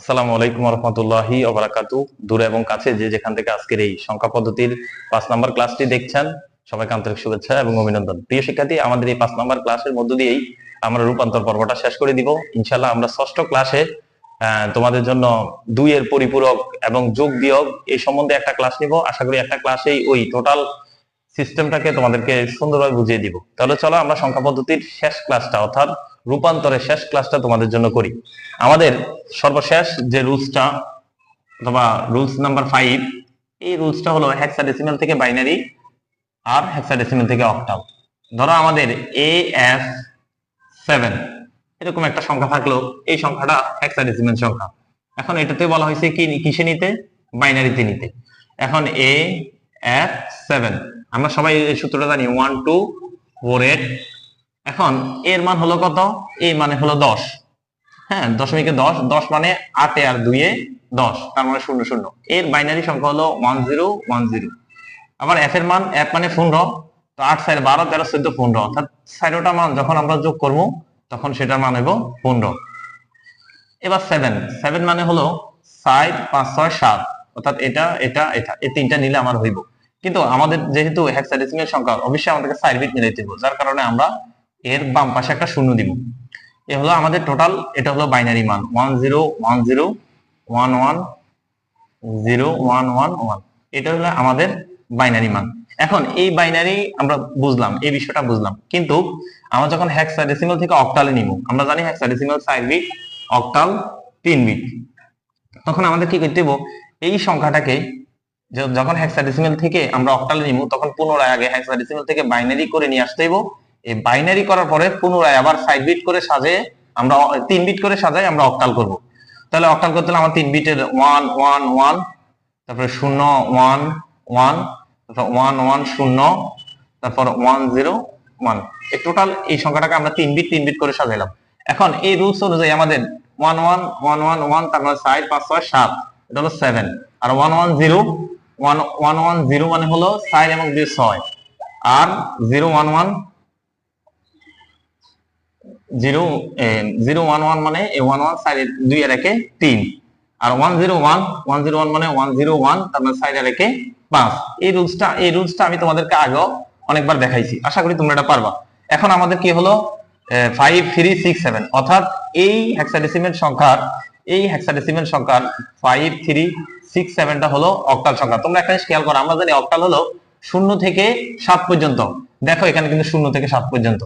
আসসালামু আলাইকুম ওয়া রাহমাতুল্লাহি ওয়া বারাকাতুহু। দূরে এবং কাছে যে যেখান থেকে আজকের এই সংখ্যা পদ্ধতির 5 নম্বর ক্লাসটি দেখছেন, সবাইকে আন্তরিক শুভেচ্ছা এবং অভিনন্দন। প্রিয় শিক্ষার্থী, আমাদের এই 5 নম্বর ক্লাসের মধ্য দিয়েই আমরা রূপান্তর পর্বটা শেষ করে দিব। ইনশাআল্লাহ আমরা ষষ্ঠ ক্লাসে তোমাদের জন্য 2 এর পরিপূরক এবং যোগ বিয়োগ এই সম্বন্ধে একটা ক্লাস নিব। আশা করি একটা ক্লাসেই ওই টোটাল সিস্টেমটাকে তোমাদেরকে সুন্দরভাবে বুঝিয়ে দিব। তাহলে চলো আমরা সংখ্যা পদ্ধতির শেষ ক্লাসটা অর্থাৎ রূপান্তরের শেষ ক্লাসটা তোমাদের জন্য করি। আমাদের সর্বশেষ যে রুলসটা অথবা রুলস নাম্বার 5, এই রুলসটা হলো হেক্সাডেসিমাল থেকে বাইনারি আর হেক্সাডেসিমাল থেকে অক্টাল। ধরো আমাদের AF7 এরকম একটা সংখ্যা থাকলো, এই সংখ্যাটা হেক্সাডেসিমাল সংখ্যা। এখন এটাতে বলা হয়েছে কি কিসে নিতে, বাইনারিতে নিতে। এখন AF7 আমরা সবাই এই সূত্রটা জানি 1 2 4 8। এখন এর মান হলো কত, এই মানে হলো 10। হ্যাঁ, দশমিকে 10, 10 মানে 8 এ আর 2 এ 10, তার মানে 0 0। এর বাইনারি সংখ্যা হলো 1 0 1 0। আবার f এর মান, f মানে 15, তো 8 4 12 13 14 15, অর্থাৎ 4টা মান যখন আমরা যোগ করব তখন সেটার মান হবে 15। এবার 7 মানে হলো 4 5 6 7, অর্থাৎ এটা এটা এটা এই তিনটা নিলে আমার হইব। কিন্তু আমাদের যেহেতু হেক্সাডেসিমাল সংখ্যা, অবশ্যই আমাদেরকে 4 বিট মিলাইতে হবে, যার কারণে আমরা এর বাম পাশে একটা শূন্য দিব। এ হলো আমাদের টোটাল, এটা হলো বাইনারি মান 1 0 1 0 1 1 0 1 1 1। এটা হলো আমাদের বাইনারি মান। এখন এই বাইনারি আমরা বুঝলাম, এই বিষয়টা বুঝলাম, কিন্তু আমরা যখন হেক্সাডেসিমাল থেকে অক্টালে নিব, আমরা জানি হেক্সাডেসিমাল 4 বিট, অক্টাল 3 বিট, তখন আমাদের কি করতে হবে, এই সংখ্যাটাকে যখন হেক্সাডেসিমাল থেকে আমরা অক্টালে নিব তখন পুনরায় আগে হেক্সাডেসিমাল থেকে বাইনারি করে নিয়ে আসতে হবে। এই বাইনারি করার পরে পুনরায় আবার 5 বিট করে সাজিয়ে আমরা 3 বিট করে সাজাই আমরা অক্টাল করব। তাহলে অক্টাল করতে হলে আমার 3 বিটের 1 1 1, তারপরে 0 1 1, তারপর 1 1 0, তারপর 1 0 1। এই টোটাল এই সংখ্যাটাকে আমরা 3 বিট করে সাজাইলাম। এখন এই রুলস অনুযায়ী আমাদের 1 1 1 1 1, তারপর 4 5 6 7, এটা হলো 7। আর 1 1 0 1 1 1 0 মানে হলো 4 এবং 2 6। আর 0 1 1 0 0 1 1 মানে 1 1 4 2 এর একে 3। আর 1 0 1 1 0 1 মানে 1 0 1, তারপর 4 এর একে 5। এই রুলসটা আমি তোমাদেরকে আগে অনেকবার দেখাইছি, আশা করি তোমরা এটা পারবা। এখন আমাদের কি হলো 5 3 6 7, অর্থাৎ এই হেক্সাডেসিমাল সংখ্যার 5 3 6 7টা হলো অক্টাল সংখ্যা। তোমরা একটা জিনিস খেয়াল করো, আমরা জানি অক্টাল হলো 0 থেকে 7 পর্যন্ত। দেখো এখানে কিন্তু 0 থেকে 7 পর্যন্ত,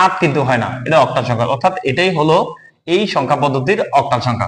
8 কিন্তু হয় না, এটা অক্টাল সংখ্যা, অর্থাৎ এটাই হলো এই সংখ্যা পদ্ধতির অক্টাল সংখ্যা।